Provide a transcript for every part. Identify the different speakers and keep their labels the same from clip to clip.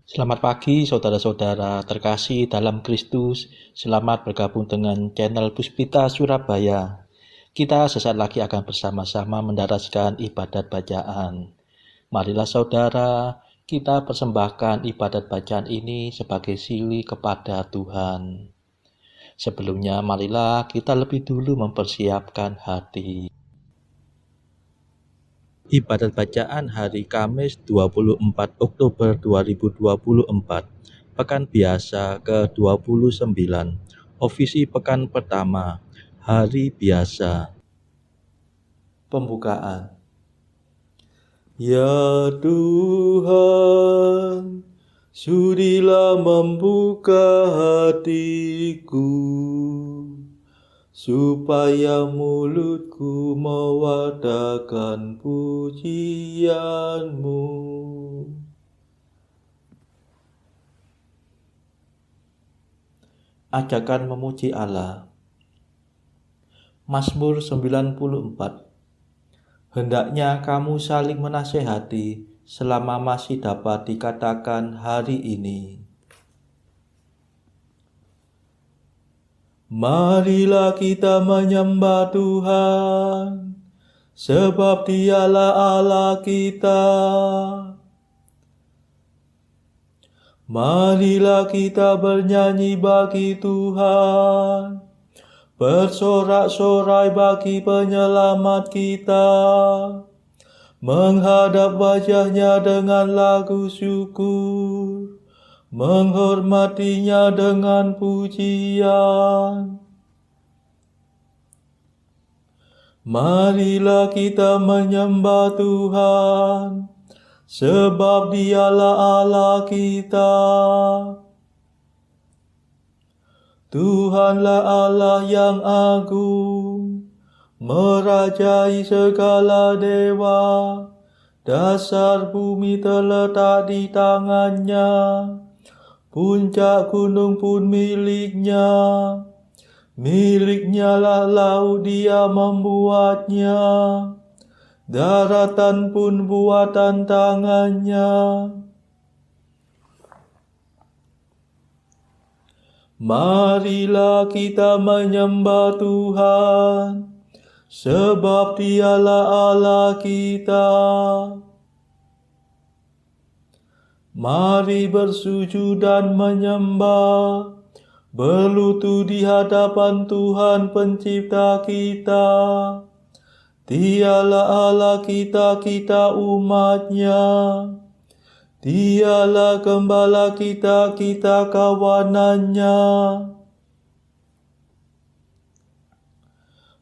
Speaker 1: Selamat pagi saudara-saudara terkasih dalam Kristus. Selamat bergabung dengan channel Puspita Surabaya. Kita sesaat lagi akan bersama-sama mendaraskan ibadat bacaan. Marilah saudara, kita persembahkan ibadat bacaan ini sebagai sili kepada Tuhan. Sebelumnya marilah kita lebih dulu mempersiapkan hati. Ibadat bacaan hari Kamis 24 Oktober 2024, Pekan Biasa ke-29, Ofisi Pekan Pertama, Hari Biasa. Pembukaan. Ya Tuhan, sudilah membuka hatiku, supaya mulutku mewartakan pujian-Mu. Ajakan memuji Allah. Mazmur 94. Hendaknya kamu saling menasehati selama masih dapat dikatakan hari ini. Marilah kita menyembah Tuhan, sebab Dialah Allah kita. Marilah kita bernyanyi bagi Tuhan, bersorak-sorai bagi penyelamat kita, menghadap wajah-Nya dengan lagu syukur, menghormati-Nya dengan pujian. Marilah kita menyembah Tuhan, sebab Dialah Allah kita. Tuhanlah Allah yang agung, merajai segala dewa. Dasar bumi terletak di tangan-Nya, puncak gunung pun milik-Nya. Milik-Nya lah laut, Dia membuatnya, daratan pun buatan tangan-Nya. Marilah kita menyembah Tuhan, sebab Dialah Allah kita. Mari bersujud dan menyembah, berlutut di hadapan Tuhan Pencipta kita. Dialah Allah kita, kita umat-Nya. Dialah Gembala kita, kita kawanan-Nya.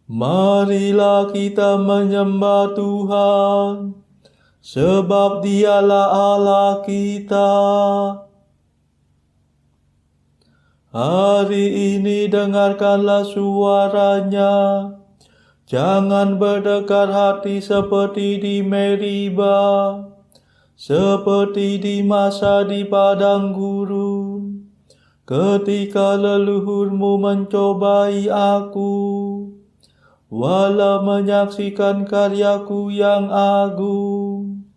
Speaker 1: Marilah kita menyembah Tuhan, sebab Dialah Allah kita. Hari ini dengarkanlah suara-Nya. Jangan berdekat hati seperti di Meriba, seperti di masa di padang gurun, ketika leluhurmu mencobai aku, walau menyaksikan karyaku yang agung.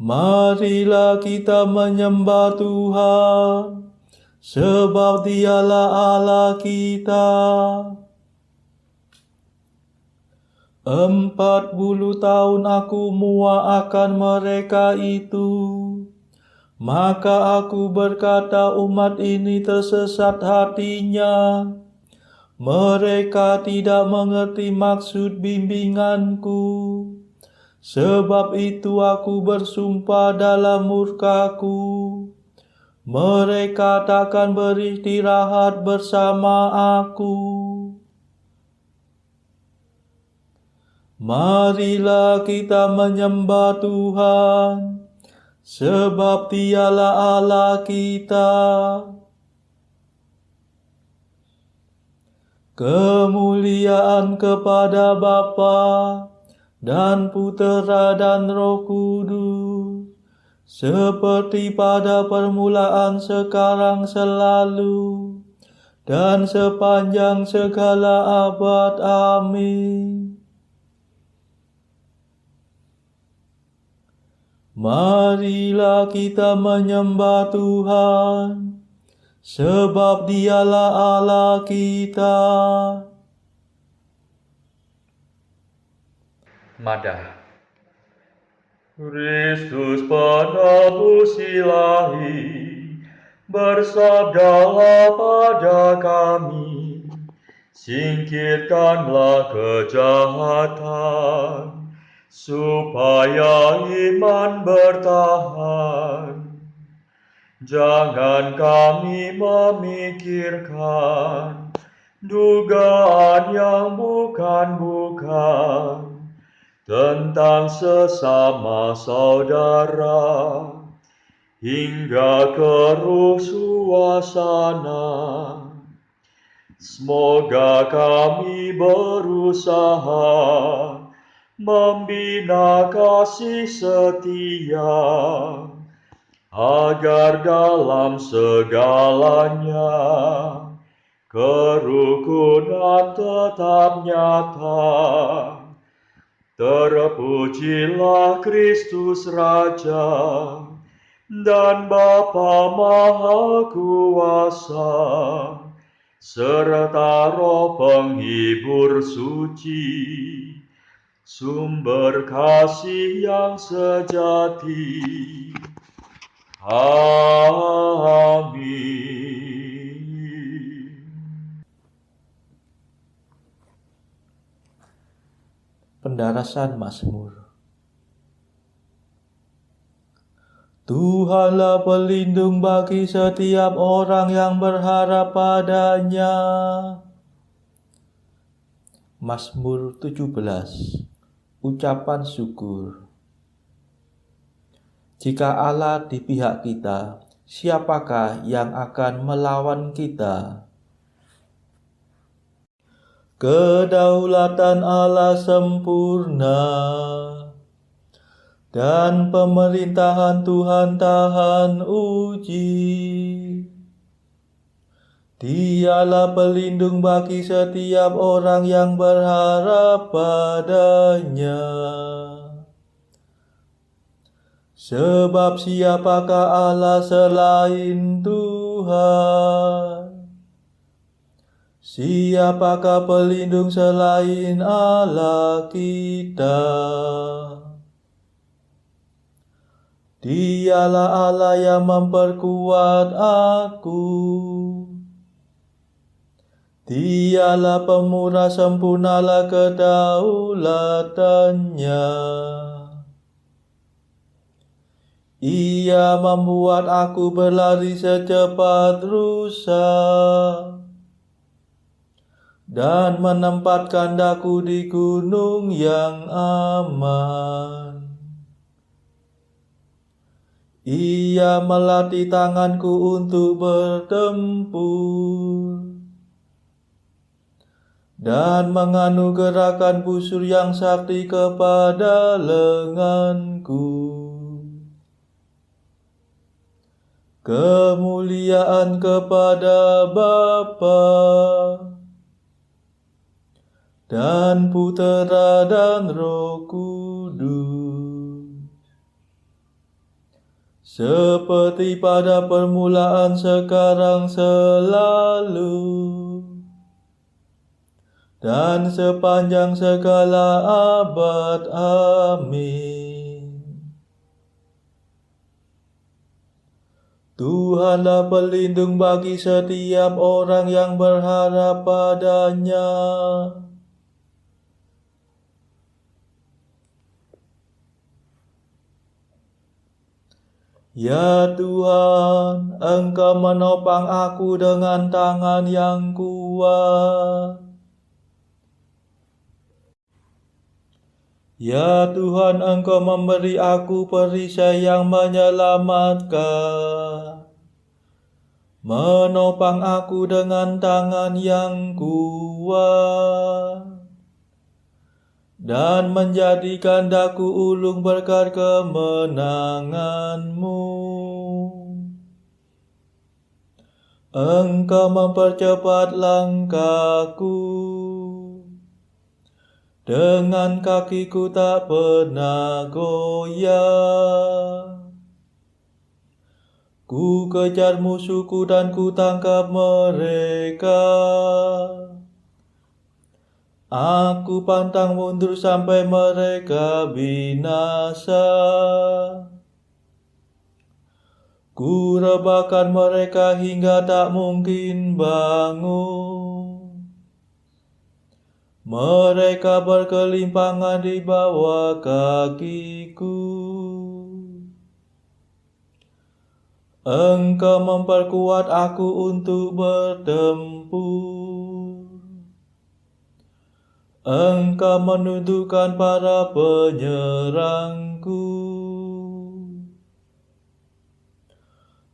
Speaker 1: Marilah kita menyembah Tuhan, sebab Dialah Allah kita. 40 tahun aku muak akan mereka itu. Maka aku berkata, umat ini tersesat hatinya. Mereka tidak mengerti maksud bimbinganku. Sebab itu aku bersumpah dalam murkaku, mereka takkan beristirahat bersama aku. Marilah kita menyembah Tuhan, sebab Dialah Allah kita. Kemuliaan kepada Bapa dan Putera dan Roh Kudus, seperti pada permulaan, sekarang, selalu, dan sepanjang segala abad. Amin. Marilah kita menyembah Tuhan, sebab Dialah Allah kita.
Speaker 2: Madah. Kristus penebus ilahi, bersabdalah pada kami, singkirkanlah kejahatan, supaya iman bertahan. Jangan kami memikirkan dugaan yang bukan-bukan tentang sesama saudara, hingga keruh suasana. Semoga kami berusaha membina kasih setia, agar dalam segalanya kerukunan tetap nyata. Terpujilah Kristus Raja dan Bapa Maha Kuasa, serta Roh Penghibur suci, sumber kasih yang sejati. Amin.
Speaker 1: Pendarasan Mazmur. Tuhanlah pelindung bagi setiap orang yang berharap padanya. Mazmur 17. Ucapan syukur. Jika Allah di pihak kita, siapakah yang akan melawan kita? Kedaulatan Allah sempurna, dan pemerintahan Tuhan tahan uji. Dialah pelindung bagi setiap orang yang berharap padanya. Sebab siapakah Allah selain Tuhan? Siapakah pelindung selain Allah kita? Dialah Allah yang memperkuat aku. Dialah pemurah, sempurnalah kedaulatannya. Ia membuat aku berlari secepat rusa, dan menempatkan daku di gunung yang aman. Ia melatih tanganku untuk bertempur, dan menganugerahkan busur yang sakti kepada lenganku. Kemuliaan kepada Bapa dan Putera dan Roh Kudus, seperti pada permulaan, sekarang, selalu, dan sepanjang segala abad. Amin. Tuhanlah pelindung bagi setiap orang yang berharap padanya. Ya Tuhan, Engkau menopang aku dengan tangan yang kuat. Ya Tuhan, Engkau memberi aku perisai yang menyelamatkan. Menopang aku dengan tangan yang kuat, dan menjadikan daku ulung berkat kemenangan-Mu. Engkau mempercepat langkahku, dengan kakiku tak pernah goyah. Ku kejar musuhku dan ku tangkap mereka. Aku pantang mundur sampai mereka binasa. Ku rebahkan mereka hingga tak mungkin bangun. Mereka berkelimpangan di bawah kakiku. Engkau memperkuat aku untuk bertempur. Engkau menundukkan para penyerangku.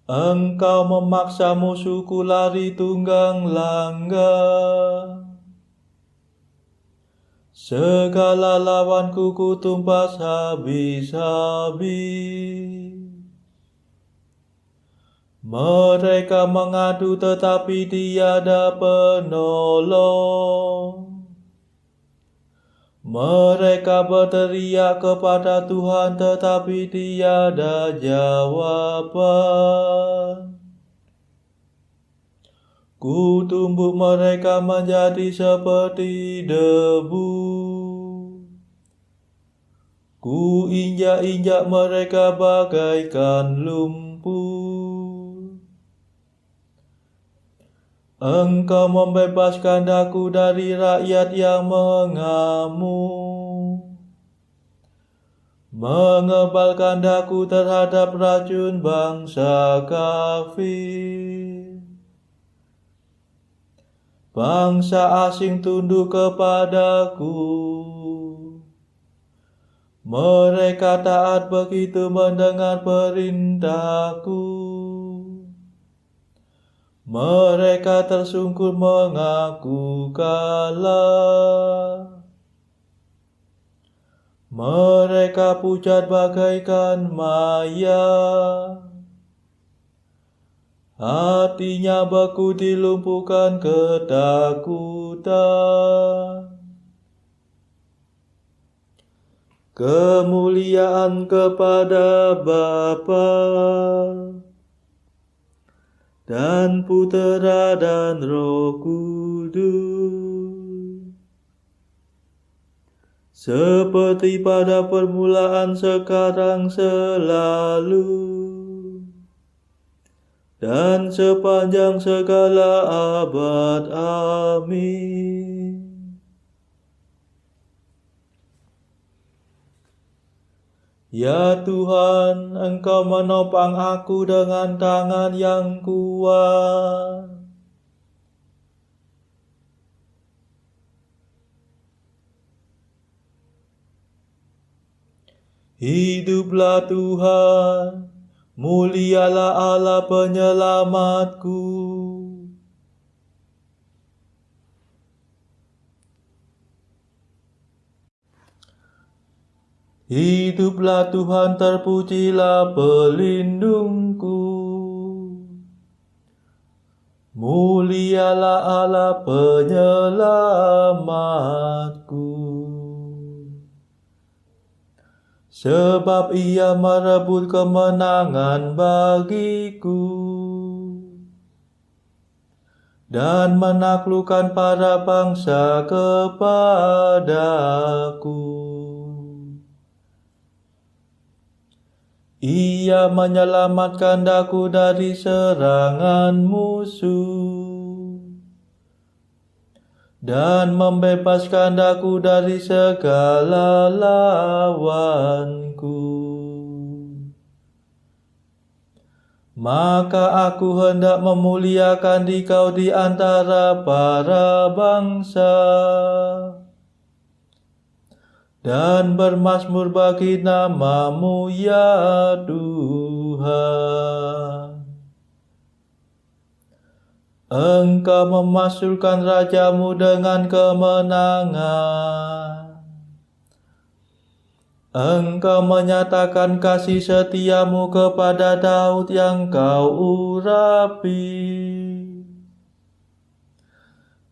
Speaker 1: Engkau memaksa musuhku lari tunggang langgang. Segala lawanku ku tumpas habis-habis. Mereka mengadu tetapi tiada penolong. Mereka berteriak kepada Tuhan tetapi tiada jawaban. Ku tumbuk mereka menjadi seperti debu. Ku injak-injak mereka bagaikan lumpur. Engkau membebaskan daku dari rakyat yang mengamuk, mengebalkan daku terhadap racun bangsa kafir. Bangsa asing tunduk kepadaku. Mereka taat begitu mendengar perintahku. Mereka tersungkur mengaku kalah. Mereka pucat bagaikan mayat. Hatinya beku dilumpuhkan ketakutan. Kemuliaan kepada Bapa dan Putera dan Roh Kudus, seperti pada permulaan, sekarang, selalu, dan sepanjang segala abad. Amin. Ya Tuhan, Engkau menopang aku dengan tangan yang kuat. Hiduplah Tuhan, mulialah Allah penyelamatku. Hiduplah Tuhan, terpujilah pelindungku. Mulialah Allah penyelamatku. Sebab Ia merebut kemenangan bagiku dan menaklukkan para bangsa kepadaku. Ia menyelamatkan daku dari serangan musuh dan membebaskan daku dari segala lawanku. Maka aku hendak memuliakan Dikau di antara para bangsa dan bermazmur bagi nama-Mu, ya Tuhan. Engkau memasukkan raja-Mu dengan kemenangan. Engkau menyatakan kasih setia-Mu kepada Daud yang Kau urapi.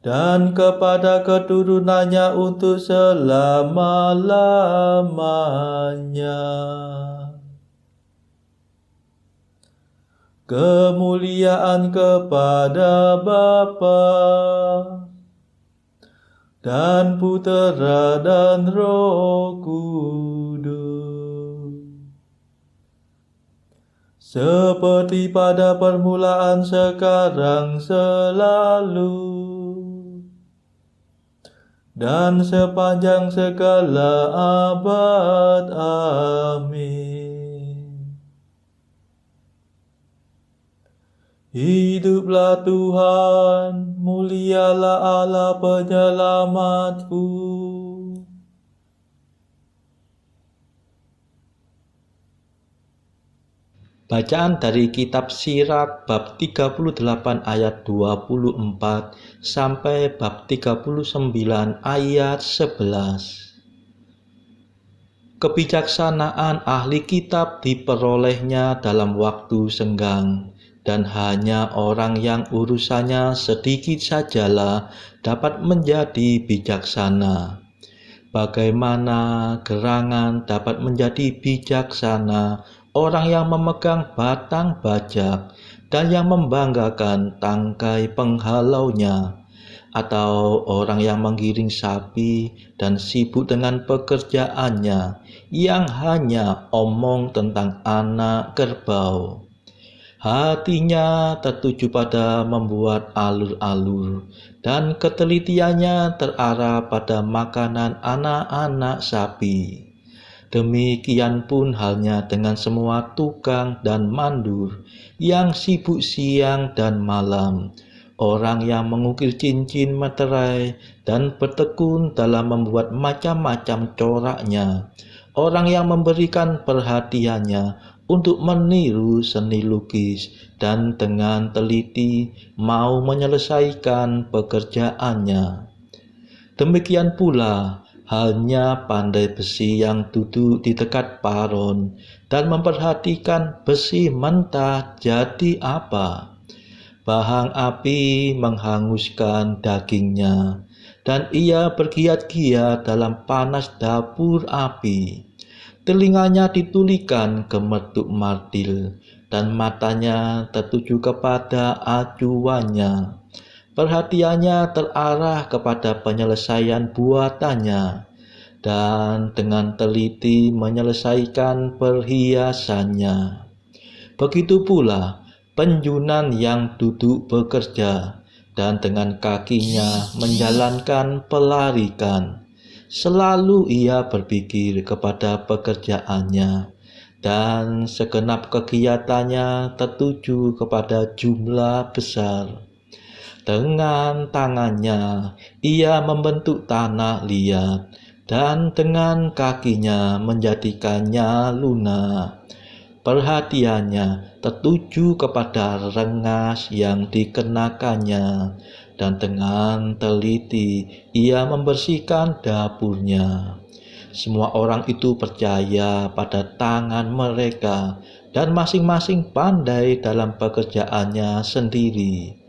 Speaker 1: dan kepada keturunannya untuk selama-lamanya. Kemuliaan kepada Bapa dan Putera dan Roh Kudus, seperti pada permulaan, sekarang, selalu, dan sepanjang segala abad. Amin. Hiduplah Tuhan, mulialah Allah penyelamatku. Bacaan dari kitab Sirat bab 38 ayat 24 sampai bab 39 ayat 11. Kebijaksanaan ahli kitab diperolehnya dalam waktu senggang, dan hanya orang yang urusannya sedikit sajalah dapat menjadi bijaksana. Bagaimana gerangan dapat menjadi bijaksana orang yang memegang batang bajak dan yang membanggakan tangkai penghalaunya, atau orang yang menggiring sapi dan sibuk dengan pekerjaannya, yang hanya omong tentang anak kerbau. Hatinya tertuju pada membuat alur-alur, dan ketelitiannya terarah pada makanan anak-anak sapi. Demikian pun halnya dengan semua tukang dan mandur yang sibuk siang dan malam, orang yang mengukir cincin meterai dan bertekun dalam membuat macam-macam coraknya, orang yang memberikan perhatiannya untuk meniru seni lukis dan dengan teliti mau menyelesaikan pekerjaannya. Demikian pula halnya pandai besi yang duduk di dekat paron dan memperhatikan besi mentah jadi apa. Bahang api menghanguskan dagingnya, dan ia bergiat-giat dalam panas dapur api. Telinganya ditulikan gemertuk martil, dan matanya tertuju kepada acuannya. Perhatiannya terarah kepada penyelesaian buatannya, dan dengan teliti menyelesaikan perhiasannya. Begitu pula penjunan yang duduk bekerja, dan dengan kakinya menjalankan pelarikan. Selalu ia berpikir kepada pekerjaannya, dan segenap kegiatannya tertuju kepada jumlah besar. Dengan tangannya ia membentuk tanah liat, dan dengan kakinya menjadikannya lunak. Perhatiannya tertuju kepada rengas yang dikenakannya, dan dengan teliti ia membersihkan dapurnya. Semua orang itu percaya pada tangan mereka, dan masing-masing pandai dalam pekerjaannya sendiri.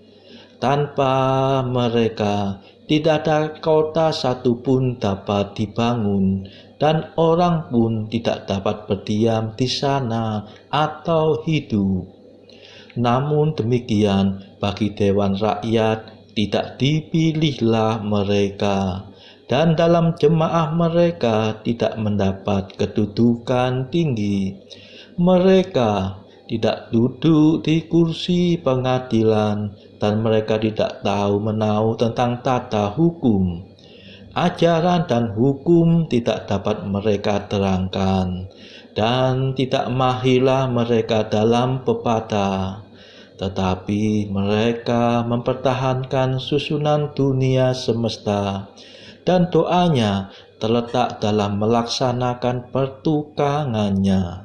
Speaker 1: Tanpa mereka tidak ada kota satupun dapat dibangun, dan orang pun tidak dapat berdiam di sana atau hidup. Namun demikian, bagi dewan rakyat tidak dipilihlah mereka, dan dalam jemaah mereka tidak mendapat kedudukan tinggi. Mereka tidak duduk di kursi pengadilan, dan mereka tidak tahu menahu tentang tata hukum. Ajaran dan hukum tidak dapat mereka terangkan, dan tidak mahirlah mereka dalam pepatah. Tetapi mereka mempertahankan susunan dunia semesta, dan doanya terletak dalam melaksanakan pertukangannya.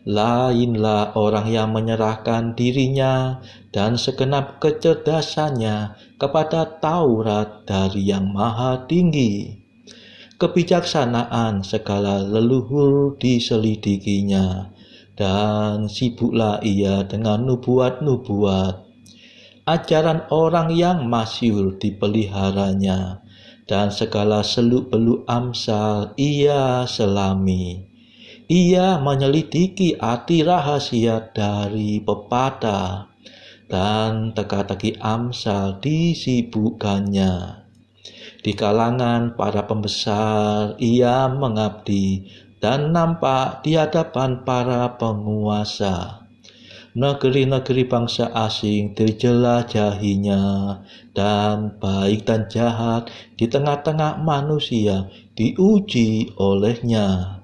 Speaker 1: Lainlah orang yang menyerahkan dirinya dan segenap kecerdasannya kepada Taurat dari Yang Maha Tinggi. Kebijaksanaan segala leluhur diselidikinya, dan sibuklah ia dengan nubuat-nubuat. ajaran orang yang masyhur dipeliharanya, dan segala seluk-beluk Amsal ia selami. Ia menyelidiki arti rahasia dari pepatah, dan teka-teki Amsal disibukkannya. Di kalangan para pembesar ia mengabdi, dan nampak di hadapan para penguasa. Negeri-negeri bangsa asing dijelajahinya, dan baik dan jahat di tengah-tengah manusia diuji olehnya.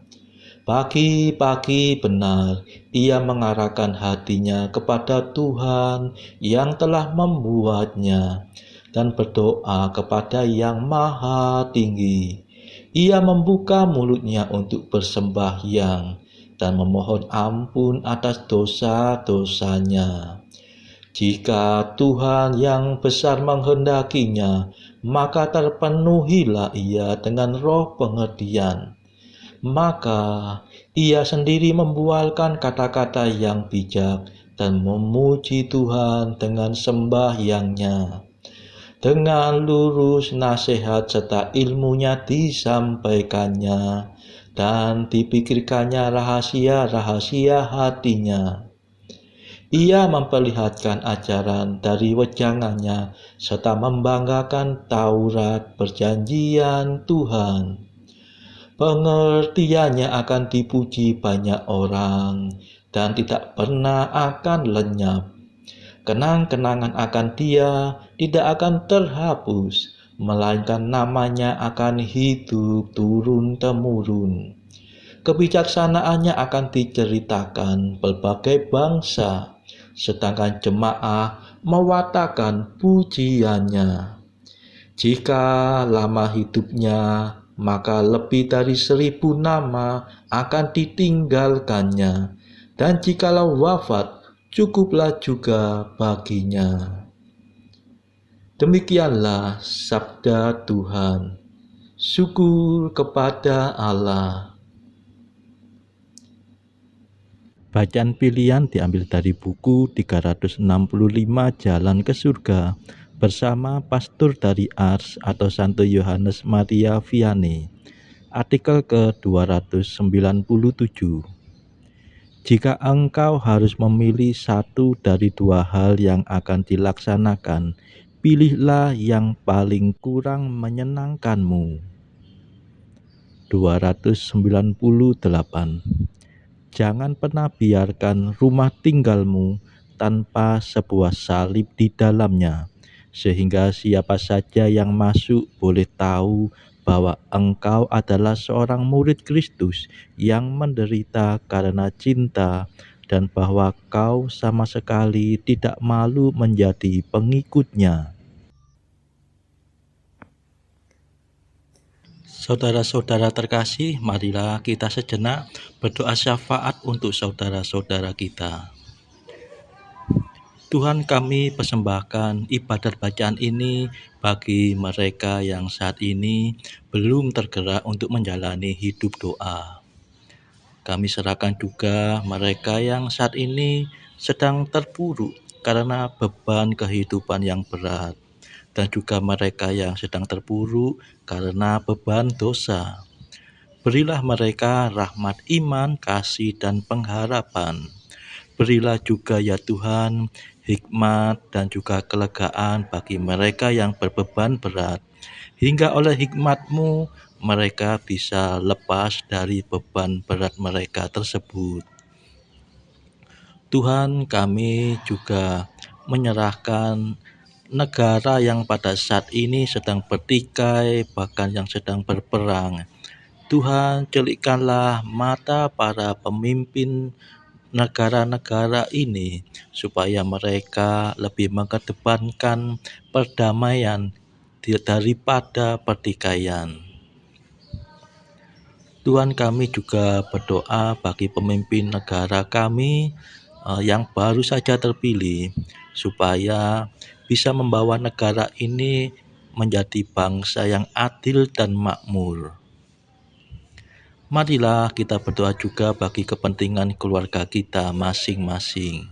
Speaker 1: Pagi-pagi benar ia mengarahkan hatinya kepada Tuhan yang telah membuatnya, dan berdoa kepada Yang Maha Tinggi. Ia membuka mulutnya untuk bersembahyang dan memohon ampun atas dosa-dosanya. Jika Tuhan yang besar menghendakinya, maka terpenuhilah ia dengan roh pengertian. Maka ia sendiri membualkan kata-kata yang bijak dan memuji Tuhan dengan sembahyangnya. Dengan lurus nasihat serta ilmunya disampaikannya, dan dipikirkannya rahasia-rahasia hatinya. Ia memperlihatkan ajaran dari wejangannya serta membanggakan Taurat perjanjian Tuhan. Pengertiannya akan dipuji banyak orang dan tidak pernah akan lenyap. Kenang-kenangan akan dia tidak akan terhapus, melainkan namanya akan hidup turun-temurun. Kebijaksanaannya akan diceritakan berbagai bangsa, sedangkan jemaah mewartakan pujiannya. Jika lama hidupnya, maka lebih dari 1.000 nama akan ditinggalkannya, dan jikalau wafat, cukuplah juga baginya. Demikianlah sabda Tuhan. Syukur kepada Allah. Bacaan pilihan diambil dari buku 365 Jalan ke Surga bersama pastor dari Ars atau Santo Yohanes Maria Vianney. Artikel ke-297. Jika engkau harus memilih satu dari dua hal yang akan dilaksanakan, pilihlah yang paling kurang menyenangkanmu. 298. Jangan pernah biarkan rumah tinggalmu tanpa sebuah salib di dalamnya, sehingga siapa saja yang masuk boleh tahu bahwa engkau adalah seorang murid Kristus yang menderita karena cinta, dan bahwa kau sama sekali tidak malu menjadi pengikutnya. Saudara-saudara terkasih, marilah kita sejenak berdoa syafaat untuk saudara-saudara kita. Tuhan, kami persembahkan ibadat bacaan ini bagi mereka yang saat ini belum tergerak untuk menjalani hidup doa. Kami serahkan juga mereka yang saat ini sedang terpuruk karena beban kehidupan yang berat, dan juga mereka yang sedang terpuruk karena beban dosa. Berilah mereka rahmat iman, kasih, dan pengharapan. Berilah juga ya Tuhan hikmat dan juga kelegaan bagi mereka yang berbeban berat, hingga oleh hikmat-Mu mereka bisa lepas dari beban berat mereka tersebut. Tuhan, kami juga menyerahkan negara yang pada saat ini sedang bertikai, bahkan yang sedang berperang. Tuhan, celikkanlah mata para pemimpin negara-negara ini supaya mereka lebih mengedepankan perdamaian daripada pertikaian. Tuhan, kami juga berdoa bagi pemimpin negara kami yang baru saja terpilih, supaya bisa membawa negara ini menjadi bangsa yang adil dan makmur. Marilah kita berdoa juga bagi kepentingan keluarga kita masing-masing.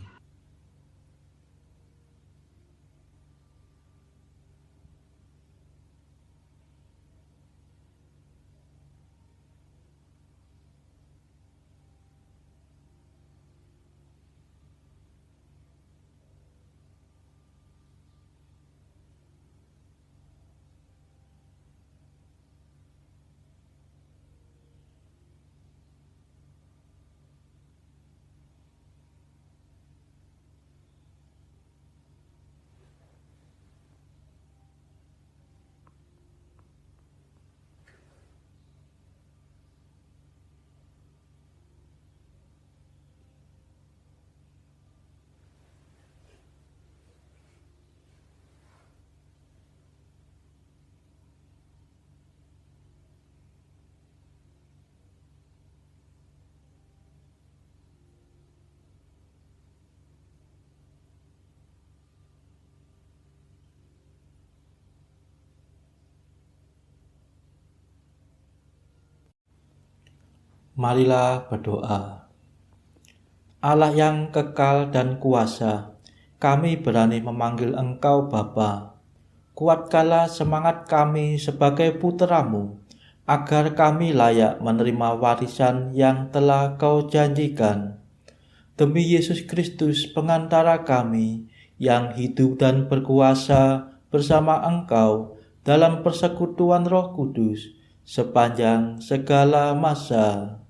Speaker 1: Marilah berdoa. Allah yang kekal dan kuasa, kami berani memanggil Engkau Bapa. Kuatkanlah semangat kami sebagai putra-Mu, agar kami layak menerima warisan yang telah Kau janjikan. Demi Yesus Kristus pengantara kami, yang hidup dan berkuasa bersama Engkau dalam persekutuan Roh Kudus, sepanjang segala masa.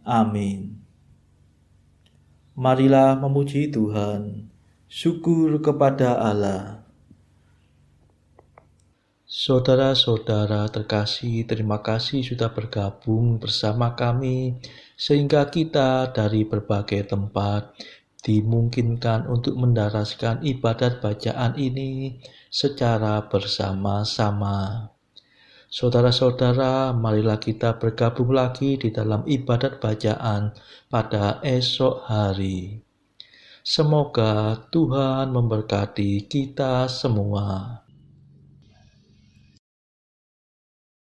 Speaker 1: Amin. Marilah memuji Tuhan. Syukur kepada Allah. Saudara-saudara terkasih, terima kasih sudah bergabung bersama kami sehingga kita dari berbagai tempat dimungkinkan untuk mendaraskan ibadat bacaan ini secara bersama-sama. Saudara-saudara, marilah kita bergabung lagi di dalam ibadat bacaan pada esok hari. Semoga Tuhan memberkati kita semua.